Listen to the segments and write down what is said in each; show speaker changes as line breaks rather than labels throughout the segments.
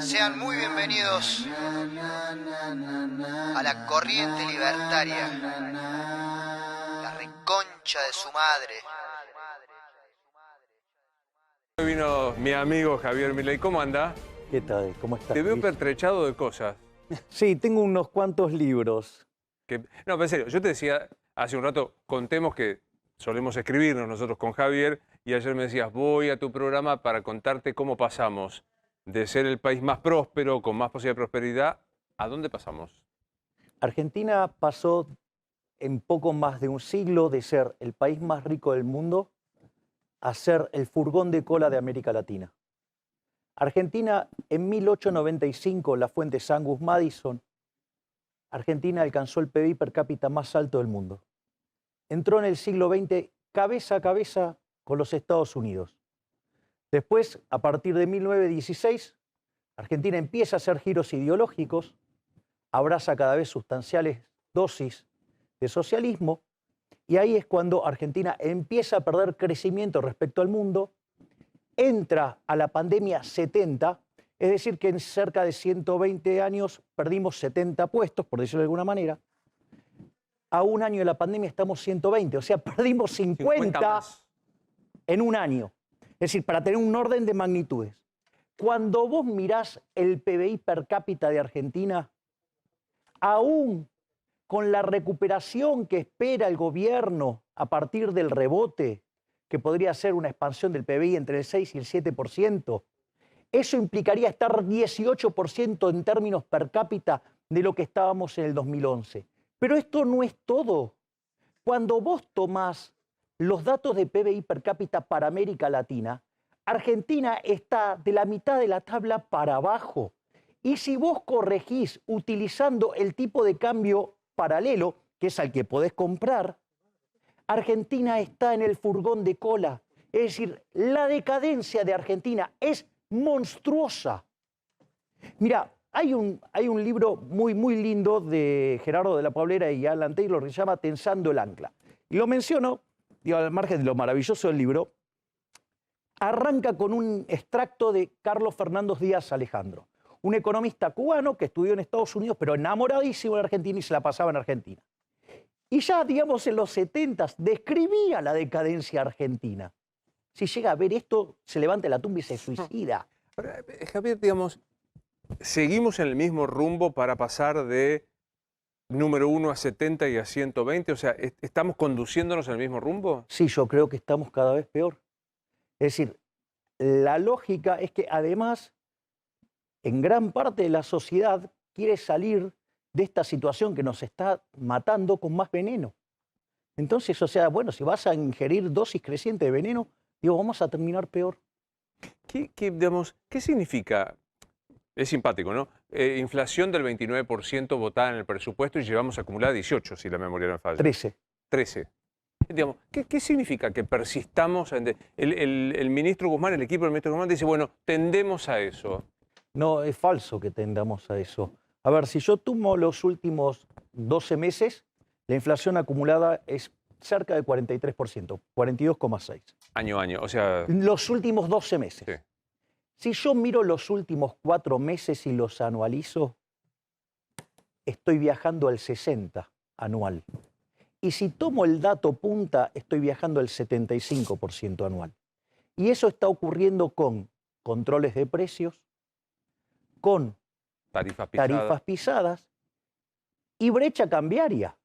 Sean muy bienvenidos a la corriente libertaria, la reconcha de su madre.
Hoy vino mi amigo Javier Milei. ¿Cómo anda?
¿Qué tal? ¿Cómo estás?
Te veo
Luis?
pertrechado de cosas.
Sí, tengo unos cuantos libros.
No, pero en serio, yo te decía hace un rato, contemos que solemos escribirnos nosotros con Javier, y ayer me decías, voy a tu programa para contarte cómo pasamos de ser el país más próspero, con más posibilidad de prosperidad, ¿a dónde pasamos?
Argentina pasó en poco más de un siglo de ser el país más rico del mundo a ser el furgón de cola de América Latina. Argentina, en 1895, la fuente Sangus Madison, Argentina alcanzó el PBI per cápita más alto del mundo. Entró en el siglo XX cabeza a cabeza con los Estados Unidos. Después, a partir de 1916, Argentina empieza a hacer giros ideológicos, abraza cada vez sustanciales dosis de socialismo, y ahí es cuando Argentina empieza a perder crecimiento respecto al mundo, entra a la pandemia 70, es decir, que en cerca de 120 años perdimos 70 puestos, por decirlo de alguna manera. A un año de la pandemia estamos 120, o sea, perdimos 50
más.
en un año. Es decir, para tener un orden de magnitudes. Cuando vos mirás el PBI per cápita de Argentina, aún con la recuperación que espera el gobierno a partir del rebote, que podría ser una expansión del PBI entre el 6 y el 7%, eso implicaría estar 18% en términos per cápita de lo que estábamos en el 2011. Pero esto no es todo. Cuando vos tomás los datos de PBI per cápita para América Latina, Argentina está de la mitad de la tabla para abajo. Y si vos corregís utilizando el tipo de cambio paralelo, que es al que podés comprar, Argentina está en el furgón de cola. Es decir, la decadencia de Argentina es monstruosa. Mira, hay un libro muy lindo de Gerardo de la Paulera y Alan Taylor que se llama Tensando el ancla. Y lo menciono, digo, al margen de lo maravilloso del libro, arranca con un extracto de Carlos Fernández Díaz Alejandro, un economista cubano que estudió en Estados Unidos, pero enamoradísimo de Argentina y se la pasaba en Argentina. Y ya, digamos, en los 70s describía la decadencia argentina. Si llega a ver esto, se levanta de la tumba y se suicida.
Ahora, Javier, digamos, ¿seguimos en el mismo rumbo para pasar de número 1 a 70 y a 120? O sea, ¿estamos conduciéndonos en el mismo rumbo?
Sí, yo creo que estamos cada vez peor. Es decir, la lógica es que además, en gran parte de la sociedad quiere salir de esta situación que nos está matando con más veneno. Entonces, o sea, bueno, si vas a ingerir dosis crecientes de veneno, digo, vamos a terminar peor.
Digamos, ¿qué significa? Es simpático, ¿no? Inflación del 29% votada en el presupuesto y llevamos acumulada 18, si la memoria no me falla.
13.
13. Digamos, ¿qué significa que persistamos? El ministro Guzmán, el equipo del ministro Guzmán dice, bueno, tendemos a eso.
No, es falso que tendamos a eso. A ver, si yo tomo los últimos 12 meses, la inflación acumulada es cerca del 43%, 42,6%.
Año a año, o sea...
Los últimos 12 meses.
Sí.
Si yo miro los últimos 4 meses y los anualizo, estoy viajando al 60 anual. Y si tomo el dato punta, estoy viajando al 75% anual. Y eso está ocurriendo con controles de precios, con tarifas pisadas y brecha cambiaria.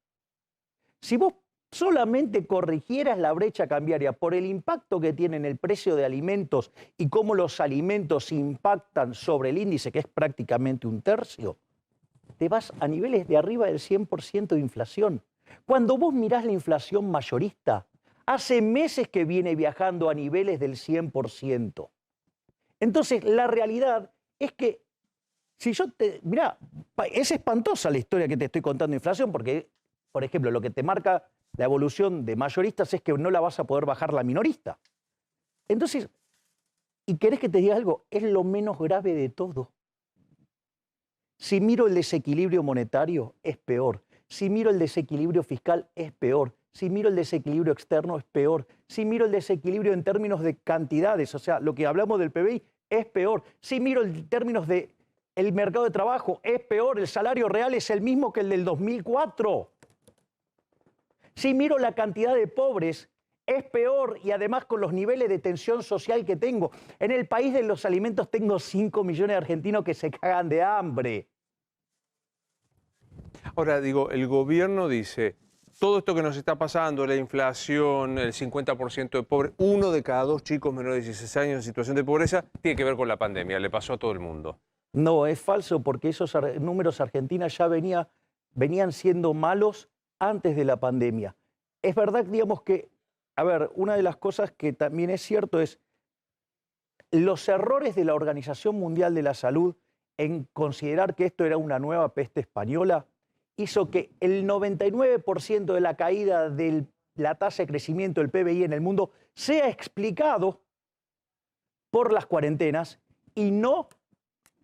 Si vos solamente corrigieras la brecha cambiaria por el impacto que tiene en el precio de alimentos y cómo los alimentos impactan sobre el índice, que es prácticamente un tercio, te vas a niveles de arriba del 100% de inflación. Cuando vos mirás la inflación mayorista, hace meses que viene viajando a niveles del 100%. Entonces, la realidad es que si yo te... Mirá, es espantosa la historia que te estoy contando de inflación porque, por ejemplo, lo que te marca la evolución de mayoristas es que no la vas a poder bajar la minorista. Entonces, ¿y querés que te diga algo? Es lo menos grave de todo. Si miro el desequilibrio monetario, es peor. Si miro el desequilibrio fiscal, es peor. Si miro el desequilibrio externo es peor. Si miro el desequilibrio en términos de cantidades, o sea, lo que hablamos del PBI es peor. Si miro en términos de el mercado de trabajo es peor. El salario real es el mismo que el del 2004. Si miro la cantidad de pobres es peor, y además con los niveles de tensión social que tengo. En el país de los alimentos tengo 5 millones de argentinos que se cagan de hambre.
Ahora, digo, el gobierno dice, todo esto que nos está pasando, la inflación, el 50% de pobres, 1 de cada 2 chicos menores de 16 años en situación de pobreza, tiene que ver con la pandemia, le pasó a todo el mundo.
No, es falso, porque esos números argentinos ya venían siendo malos antes de la pandemia. Es verdad, digamos que, a ver, una de las cosas que también es cierto es los errores de la Organización Mundial de la Salud en considerar que esto era una nueva peste española hizo que el 99% de la caída de la tasa de crecimiento del PBI en el mundo sea explicado por las cuarentenas y no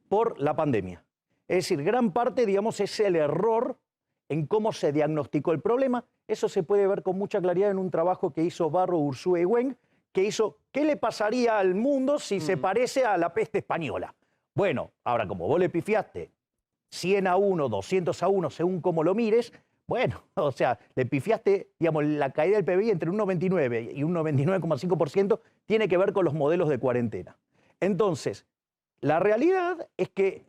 por la pandemia. Es decir, gran parte, digamos, es el error en cómo se diagnosticó el problema. Eso se puede ver con mucha claridad en un trabajo que hizo Barro, Ursúa y Weng, que hizo ¿qué le pasaría al mundo si se parece a la peste española? Bueno, ahora como vos le pifiaste 100-1, 200-1, según cómo lo mires, bueno, o sea, le pifiaste, digamos, la caída del PBI entre un 99 y un 99,5% tiene que ver con los modelos de cuarentena. Entonces, la realidad es que,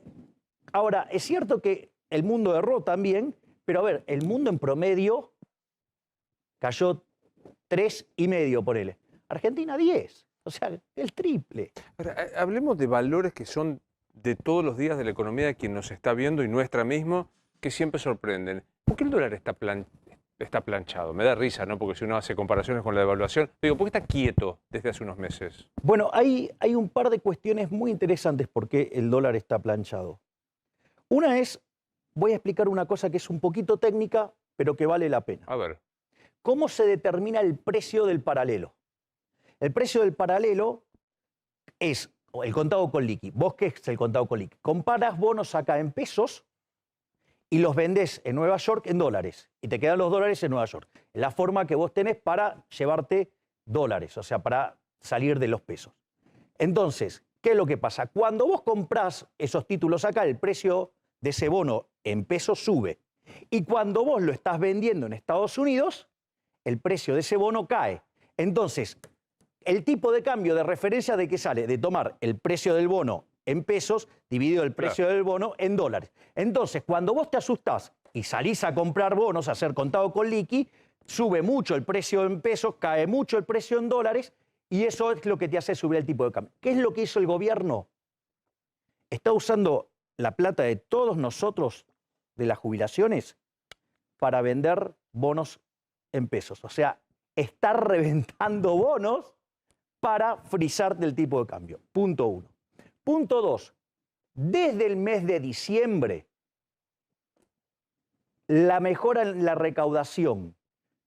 ahora, es cierto que el mundo erró también, pero a ver, el mundo en promedio cayó 3,5, ponele. Argentina 10, o sea, el triple.
Ahora, hablemos de valores que son de todos los días de la economía de quien nos está viendo y nuestra mismo, que siempre sorprenden. ¿Por qué el dólar está planchado? Me da risa, ¿no? Porque si uno hace comparaciones con la devaluación, digo, ¿por qué está quieto desde hace unos meses?
Bueno, hay un par de cuestiones muy interesantes por qué el dólar está planchado. Una es, voy a explicar una cosa que es un poquito técnica, pero que vale la pena.
A ver.
¿Cómo se determina el precio del paralelo? El precio del paralelo es el contado con liqui. ¿Vos qué es el contado con liqui? Comparas bonos acá en pesos y los vendés en Nueva York en dólares. Y te quedan los dólares en Nueva York. Es la forma que vos tenés para llevarte dólares, o sea, para salir de los pesos. Entonces, ¿qué es lo que pasa? Cuando vos comprás esos títulos acá, el precio de ese bono en pesos sube. Y cuando vos lo estás vendiendo en Estados Unidos, el precio de ese bono cae. Entonces, el tipo de cambio de referencia de qué sale, de tomar el precio del bono en pesos dividido el precio del bono en dólares. Entonces, cuando vos te asustás y salís a comprar bonos, a hacer contado con liqui, sube mucho el precio en pesos, cae mucho el precio en dólares y eso es lo que te hace subir el tipo de cambio. ¿Qué es lo que hizo el gobierno? Está usando la plata de todos nosotros de las jubilaciones para vender bonos en pesos. O sea, está reventando bonos para frizar del tipo de cambio. Punto 1. Punto 2. Desde el mes de diciembre, la mejora en la recaudación,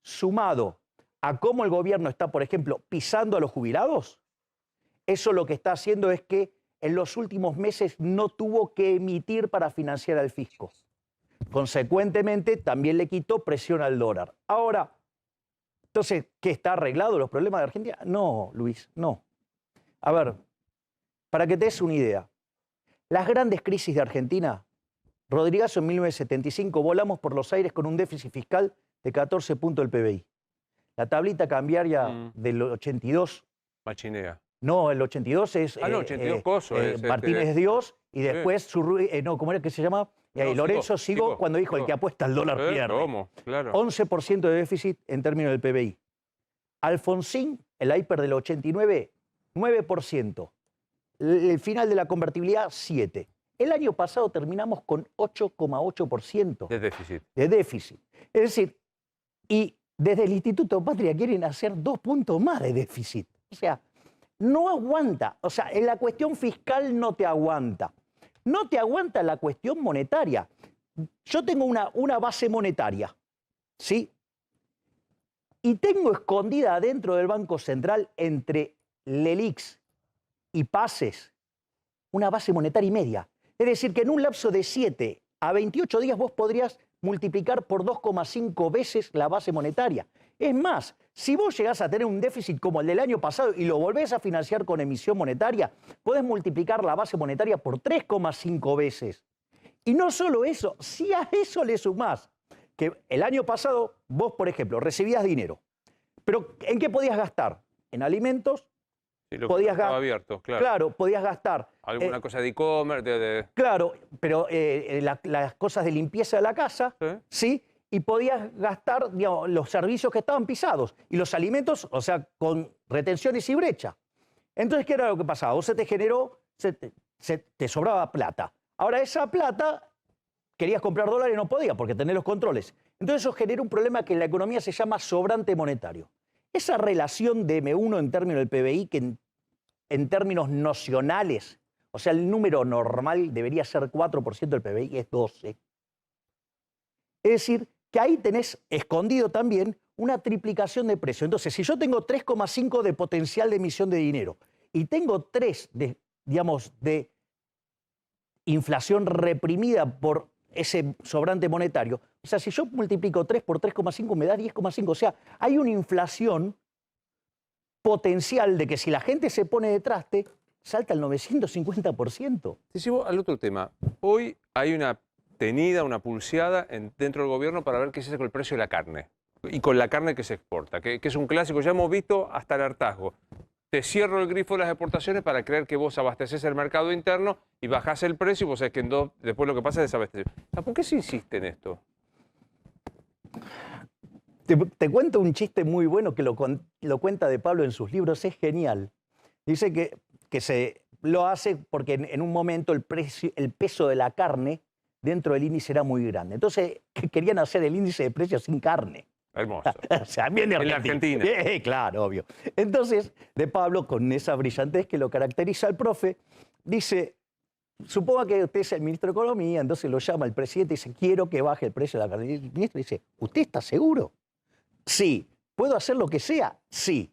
sumado a cómo el gobierno está, por ejemplo, pisando a los jubilados, eso lo que está haciendo es que en los últimos meses no tuvo que emitir para financiar al fisco. Consecuentemente, también le quitó presión al dólar. Ahora, entonces, ¿qué está arreglado los problemas de Argentina? No, Luis, no. A ver, para que te des una idea, las grandes crisis de Argentina, Rodrigazo en 1975 volamos por los aires con un déficit fiscal de 14 puntos del PBI. La tablita cambiaria del 82.
Machinea.
No, el 82 es
el 82 coso,
Martínez Dios y después, no, ¿cómo era que se llama? Lorenzo Sigo cuando dijo el que apuesta al dólar pierde.
¿Cómo? Claro. 11%
de déficit en términos del PBI. Alfonsín, el hiper del 89, 9%. El final de la convertibilidad, 7%. El año pasado terminamos con 8,8%
de déficit.
De déficit. Es decir, y desde el Instituto Patria quieren hacer 2 puntos más de déficit. O sea, no aguanta. O sea, en la cuestión fiscal no te aguanta. No te aguanta la cuestión monetaria. Yo tengo una base monetaria, ¿sí? Y tengo escondida dentro del Banco Central, entre LELIQs y PASES, una base monetaria y media. Es decir, que en un lapso de 7 a 28 días vos podrías multiplicar por 2,5 veces la base monetaria. Es más, si vos llegás a tener un déficit como el del año pasado y lo volvés a financiar con emisión monetaria, podés multiplicar la base monetaria por 3,5 veces. Y no solo eso, si a eso le sumás que el año pasado vos, por ejemplo, recibías dinero, pero ¿en qué podías gastar? En alimentos.
Sí, lo
Podías
estaba abierto, claro.
Claro, podías gastar.
Alguna cosa de e-commerce,
Claro, pero las cosas de limpieza de la casa, ¿sí? Y podías gastar, digamos, los servicios que estaban pisados y los alimentos, o sea, con retenciones y brecha. Entonces, ¿qué era lo que pasaba? Vos se te generó, te sobraba plata. Ahora, esa plata, querías comprar dólares y no podías porque tenés los controles. Entonces, eso genera un problema que en la economía se llama sobrante monetario. Esa relación de M1 en términos del PBI, que en términos nocionales, o sea, el número normal debería ser 4% del PBI, es 12%. Es decir, que ahí tenés escondido también una triplicación de precio. Entonces, si yo tengo 3,5 de potencial de emisión de dinero y tengo 3 de, digamos, de inflación reprimida por ese sobrante monetario, o sea, si yo multiplico 3 por 3,5 me da 10,5. O sea, hay una inflación potencial de que si la gente se pone de traste, salta al 950%.
Te llevo al otro tema. Hoy hay una tenida, una pulseada dentro del gobierno para ver qué se hace con el precio de la carne y con la carne que se exporta, que es un clásico, ya hemos visto hasta el hartazgo. Te cierro el grifo de las exportaciones para creer que vos abasteces el mercado interno y bajás el precio y vos sabés que después lo que pasa es desabastecer. ¿Por qué se insiste en esto?
Te cuento un chiste muy bueno que lo cuenta De Pablo en sus libros, es genial. Dice que se lo hace porque en un momento el peso de la carne dentro del índice era muy grande. Entonces querían hacer el índice de precios sin carne.
Hermoso.
O sea, bien de
Argentina.
Claro, obvio. Entonces, De Pablo, con esa brillantez que lo caracteriza al profe, dice, suponga que usted es el ministro de Economía, entonces lo llama el presidente y dice, quiero que baje el precio de la carne. Y el ministro dice, ¿usted está seguro? Sí. ¿Puedo hacer lo que sea? Sí.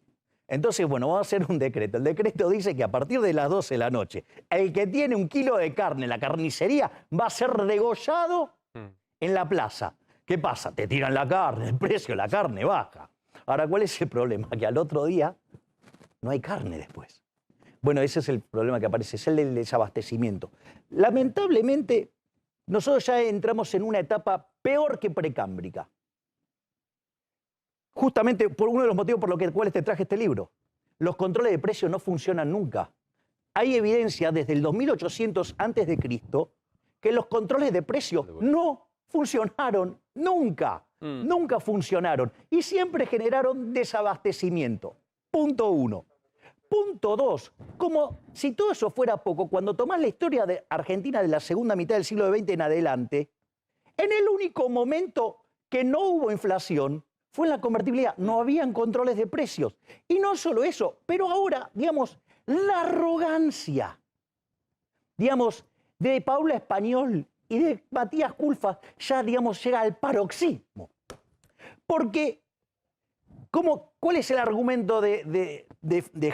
Entonces, bueno, vamos a hacer un decreto. El decreto dice que a partir de las 12 de la noche, el que tiene 1 kilo de carne en la carnicería va a ser degollado en la plaza. ¿Qué pasa? Te tiran la carne, el precio de la carne baja. Ahora, ¿cuál es el problema? Que al otro día no hay carne después. Bueno, ese es el problema que aparece, es el del desabastecimiento. Lamentablemente, nosotros ya entramos en una etapa peor que precámbrica. Justamente por uno de los motivos por los cuales te traje este libro. Los controles de precios no funcionan nunca. Hay evidencia desde el 2800 a.C. que los controles de precios no funcionaron nunca. Nunca funcionaron. Y siempre generaron desabastecimiento. Punto 1. Punto 2. Como si todo eso fuera poco, cuando tomás la historia de Argentina de la segunda mitad del siglo XX en adelante, en el único momento que no hubo inflación fue en la convertibilidad. No habían controles de precios. Y no solo eso, pero ahora, digamos, la arrogancia, digamos, de Paula Español y de Matías Culfas ya, digamos, llega al paroxismo. Porque, ¿cuál es el argumento de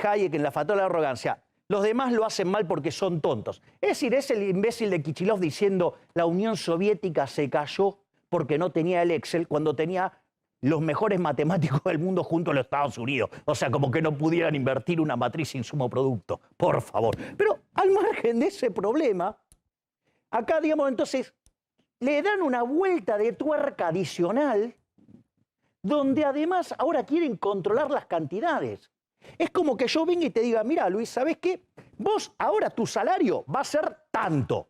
Hayek en La Factoría de la Arrogancia? Los demás lo hacen mal porque son tontos. Es decir, es el imbécil de Kichilov diciendo la Unión Soviética se cayó porque no tenía el Excel cuando tenía los mejores matemáticos del mundo junto a los Estados Unidos. O sea, como que no pudieran invertir una matriz insumo-producto. Por favor. Pero al margen de ese problema, acá, digamos, entonces, le dan una vuelta de tuerca adicional donde además ahora quieren controlar las cantidades. Es como que yo venga y te diga, mira, Luis, ¿sabés qué? Vos ahora tu salario va a ser tanto.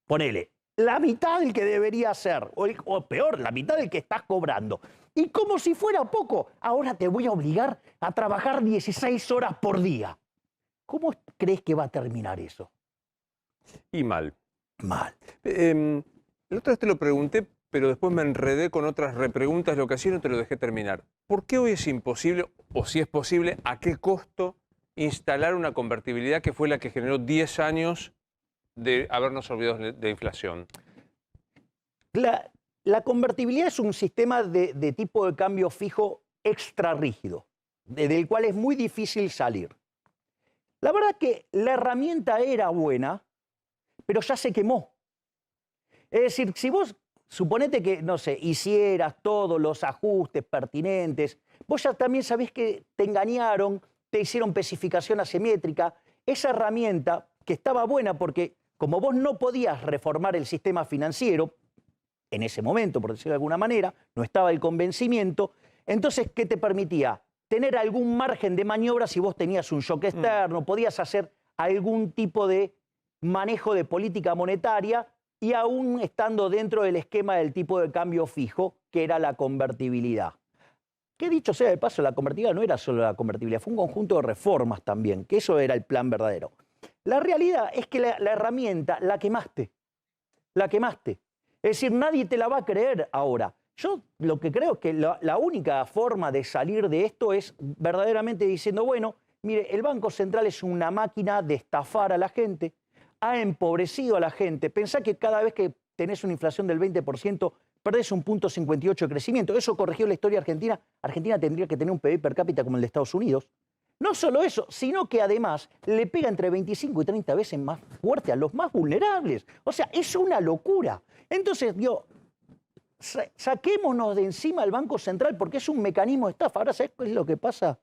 Ponele, la mitad del que debería ser, o peor, la mitad del que estás cobrando. Y como si fuera poco, ahora te voy a obligar a trabajar 16 horas por día. ¿Cómo crees que va a terminar eso?
Y mal.
Mal.
La otra vez te lo pregunté, pero después me enredé con otras repreguntas, lo que hacía no te lo dejé terminar. ¿Por qué hoy es imposible, o si es posible, a qué costo instalar una convertibilidad que fue la que generó 10 años de habernos olvidado de inflación?
La convertibilidad es un sistema de tipo de cambio fijo extra rígido, del cual es muy difícil salir. La verdad que la herramienta era buena, pero ya se quemó. Es decir, si vos, suponete que, no sé, hicieras todos los ajustes pertinentes, vos ya también sabés que te engañaron, te hicieron especificación asimétrica. Esa herramienta, que estaba buena porque como vos no podías reformar el sistema financiero, en ese momento, por decirlo de alguna manera, no estaba el convencimiento, entonces, ¿qué te permitía? Tener algún margen de maniobra si vos tenías un shock externo, podías hacer algún tipo de manejo de política monetaria y aún estando dentro del esquema del tipo de cambio fijo, que era la convertibilidad. Que dicho sea de paso, la convertibilidad no era solo la convertibilidad, fue un conjunto de reformas también, que eso era el plan verdadero. La realidad es que la herramienta la quemaste, la quemaste. Es decir, nadie te la va a creer ahora. Yo lo que creo es que la única forma de salir de esto es verdaderamente diciendo, bueno, mire, el Banco Central es una máquina de estafar a la gente, ha empobrecido a la gente. Pensá que cada vez que tenés una inflación del 20%, perdés un 0,58 de crecimiento. Eso corrigió la historia argentina. Argentina tendría que tener un PIB per cápita como el de Estados Unidos. No solo eso, sino que además le pega entre 25 y 30 veces más fuerte a los más vulnerables. O sea, es una locura. Entonces, saquémonos de encima al Banco Central porque es un mecanismo de estafa. Ahora, ¿sabés qué es lo que pasa?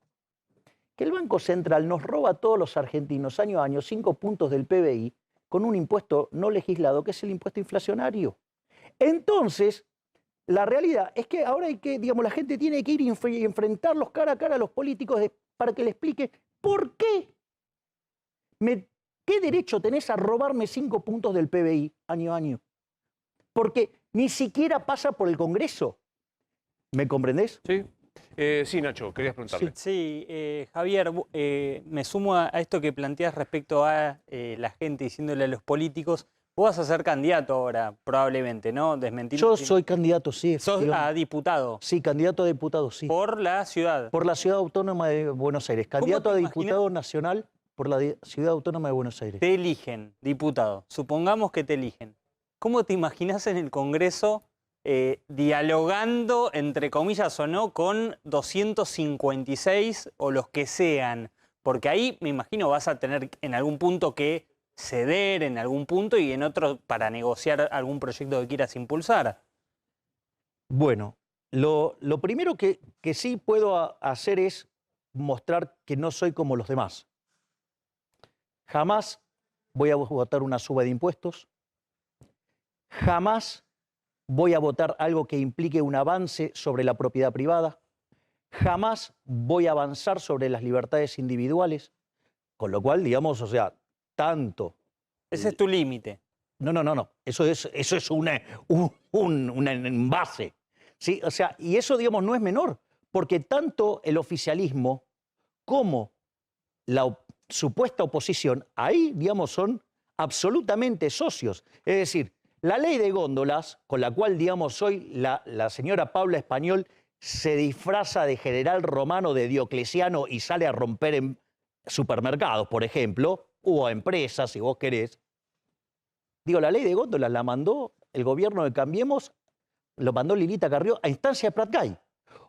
Que el Banco Central nos roba a todos los argentinos año a año 5 puntos del PBI con un impuesto no legislado, que es el impuesto inflacionario. Entonces, la realidad es que ahora hay que, digamos, la gente tiene que ir y enfrentarlos cara a cara a los políticos para que le explique por qué. ¿Qué derecho tenés a robarme 5 puntos del PBI año a año? Porque ni siquiera pasa por el Congreso. ¿Me comprendés?
Sí. Sí, Nacho, querías preguntarle.
Sí, Javier, me sumo a esto que planteas respecto a la gente diciéndole a los políticos, vos vas a ser candidato ahora, probablemente, ¿no? Desmentir.
Yo soy candidato, sí.
¿Sos a diputado?
Sí, candidato a diputado, sí.
¿Por la ciudad?
Por la Ciudad Autónoma de Buenos Aires. Candidato a diputado nacional por la Ciudad Autónoma de Buenos Aires.
Te eligen, diputado. Supongamos que te eligen. ¿Cómo te imaginás en el Congreso dialogando, entre comillas o no, con 256 o los que sean? Porque ahí me imagino vas a tener en algún punto que ceder en algún punto y en otro para negociar algún proyecto que quieras impulsar.
Bueno, lo primero que sí puedo hacer es mostrar que no soy como los demás. Jamás voy a votar una suba de impuestos. Jamás voy a votar algo que implique un avance sobre la propiedad privada. Jamás voy a avanzar sobre las libertades individuales. Con lo cual, digamos, o sea, tanto.
Ese es tu límite.
No. Eso es una base. ¿Sí? O sea, y eso, digamos, no es menor, porque tanto el oficialismo como la supuesta oposición, ahí, digamos, son absolutamente socios. Es decir, la ley de góndolas, con la cual, digamos, hoy la señora Paula Español se disfraza de general romano de Diocleciano y sale a romper en supermercados, por ejemplo, o a empresas, si vos querés. Digo, la ley de góndolas la mandó el gobierno de Cambiemos, lo mandó Lilita Carrió a instancia de Pratgay.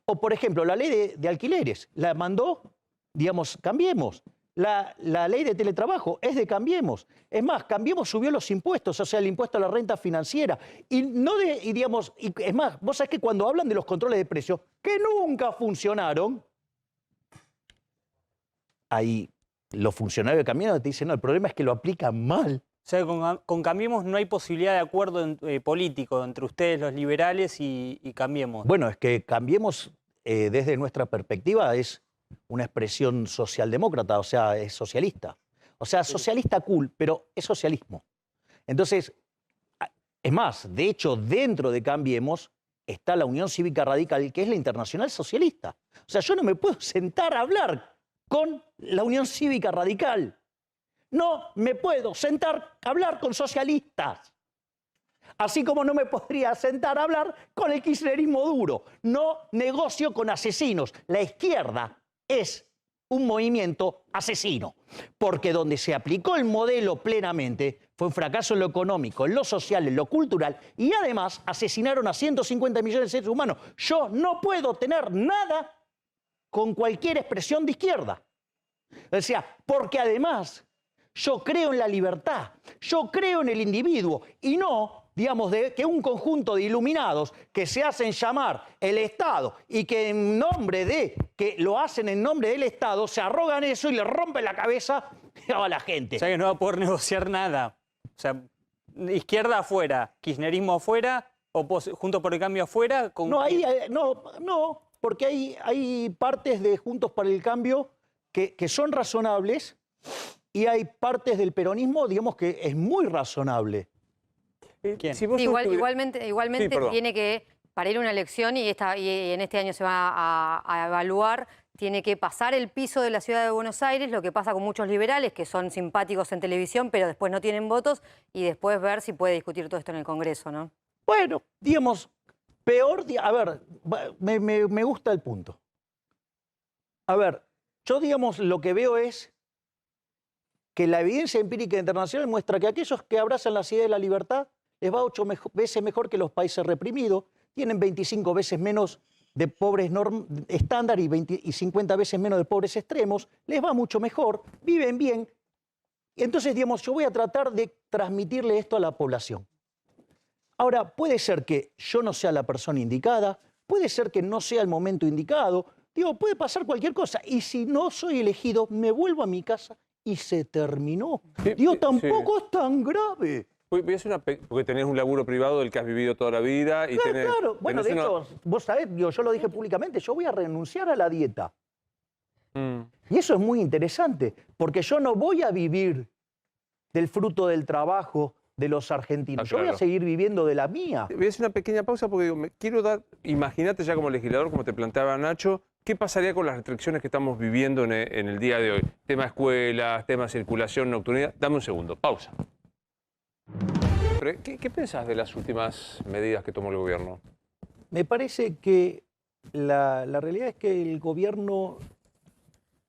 O, por ejemplo, la ley de alquileres la mandó, digamos, Cambiemos. La ley de teletrabajo es de Cambiemos. Es más, Cambiemos subió los impuestos, o sea, el impuesto a la renta financiera. Es más, vos sabés que cuando hablan de los controles de precios, que nunca funcionaron, ahí los funcionarios de Cambiemos te dicen, no, el problema es que lo aplican mal.
O sea, con Cambiemos no hay posibilidad de acuerdo político entre ustedes, los liberales, y Cambiemos.
Bueno, es que Cambiemos, desde nuestra perspectiva, es una expresión socialdemócrata, o sea, es socialista. O sea, socialista cool, pero es socialismo. Entonces, es más, de hecho, dentro de Cambiemos está la Unión Cívica Radical, que es la Internacional Socialista. O sea, yo no me puedo sentar a hablar con la Unión Cívica Radical. No me puedo sentar a hablar con socialistas. Así como no me podría sentar a hablar con el kirchnerismo duro. No negocio con asesinos. La izquierda es un movimiento asesino, porque donde se aplicó el modelo plenamente fue un fracaso en lo económico, en lo social, en lo cultural, y además asesinaron a 150 millones de seres humanos. Yo no puedo tener nada con cualquier expresión de izquierda. O sea, porque además yo creo en la libertad, yo creo en el individuo, y no digamos, de que un conjunto de iluminados que se hacen llamar el Estado y que en nombre de, que lo hacen en nombre del Estado, se arrogan eso y le rompen la cabeza a la gente.
O sea que no va a poder negociar nada. O sea, izquierda afuera, kirchnerismo afuera, Juntos por el Cambio afuera. Con...
No, no, porque hay partes de Juntos por el Cambio que son razonables y hay partes del peronismo, digamos, que es muy razonable.
¿Quién?
Si vos
Igualmente
Sí, perdón.
tiene que, para ir a una elección, y en este año se va a evaluar, tiene que pasar el piso de la ciudad de Buenos Aires, lo que pasa con muchos liberales que son simpáticos en televisión, pero después no tienen votos, y después ver si puede discutir todo esto en el Congreso, ¿no?
Bueno, digamos, peor, a ver, me gusta el punto. A ver, yo, digamos, lo que veo es que la evidencia empírica internacional muestra que aquellos que abrazan la idea de la libertad les va 8 veces mejor que los países reprimidos, tienen 25 veces menos de pobres estándar y 50 veces menos de pobres extremos, les va mucho mejor, viven bien. Y entonces, digamos, yo voy a tratar de transmitirle esto a la población. Ahora, puede ser que yo no sea la persona indicada, puede ser que no sea el momento indicado, digo, puede pasar cualquier cosa. Y si no soy elegido, me vuelvo a mi casa y se terminó. Digo, tampoco es tan grave.
Voy a hacer porque tenés un laburo privado del que has vivido toda la vida. Y
Claro. Bueno, de hecho, vos sabés, yo lo dije públicamente, yo voy a renunciar a la dieta. Y eso es muy interesante, porque yo no voy a vivir del fruto del trabajo de los argentinos. Yo voy a seguir viviendo de la mía.
Voy a hacer una pequeña pausa porque digo, quiero dar, imagínate ya como legislador, como te planteaba Nacho, ¿qué pasaría con las restricciones que estamos viviendo en el día de hoy? Tema escuelas, tema circulación, nocturnidad. Dame un segundo, pausa. ¿Qué pensás de las últimas medidas que tomó el gobierno?
Me parece que la realidad es que el gobierno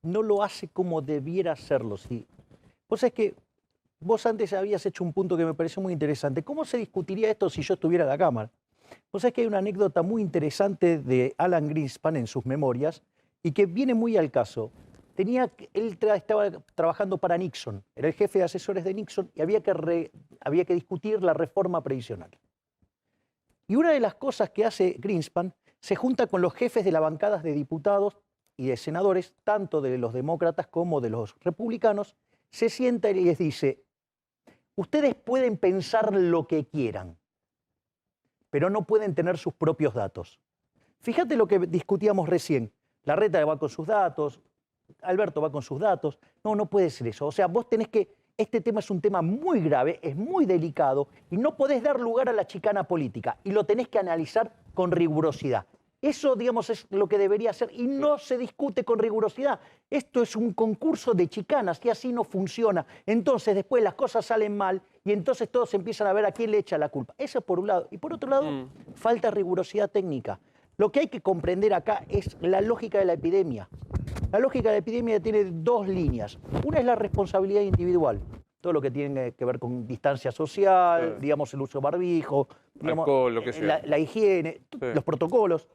no lo hace como debiera hacerlo. ¿Sí? Vos sabés que vos antes habías hecho un punto que me pareció muy interesante. ¿Cómo se discutiría esto si yo estuviera en la Cámara? Vos sabés que hay una anécdota muy interesante de Alan Greenspan en sus memorias y que viene muy al caso. Él estaba trabajando para Nixon, era el jefe de asesores de Nixon y había que discutir la reforma previsional. Y una de las cosas que hace Greenspan, se junta con los jefes de las bancadas de diputados y de senadores, tanto de los demócratas como de los republicanos, se sienta y les dice, ustedes pueden pensar lo que quieran, pero no pueden tener sus propios datos. Fíjate lo que discutíamos recién, Larreta va con sus datos, Alberto va con sus datos, no puede ser eso. O sea, vos tenés que, este tema es un tema muy grave, es muy delicado y no podés dar lugar a la chicana política y lo tenés que analizar con rigurosidad. Eso, digamos, es lo que debería ser y no se discute con rigurosidad. Esto es un concurso de chicanas y así no funciona. Entonces después las cosas salen mal y entonces todos empiezan a ver a quién le echa la culpa. Eso por un lado. Y por otro lado, falta rigurosidad técnica. Lo que hay que comprender acá es la lógica de la epidemia. La lógica de la epidemia tiene dos líneas. Una es la responsabilidad individual. Todo lo que tiene que ver con distancia social, digamos el uso de barbijo, digamos,
alcohol, lo que sea.
La higiene, los protocolos.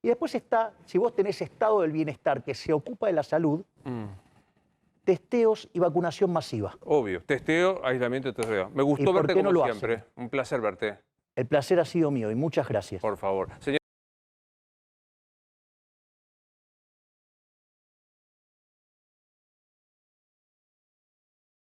Y después está, si vos tenés estado del bienestar que se ocupa de la salud, testeos y vacunación masiva.
Obvio, testeo, aislamiento y testeo. Me gustó verte como siempre. Un placer verte.
El placer ha sido mío y muchas gracias.
Por favor. Señor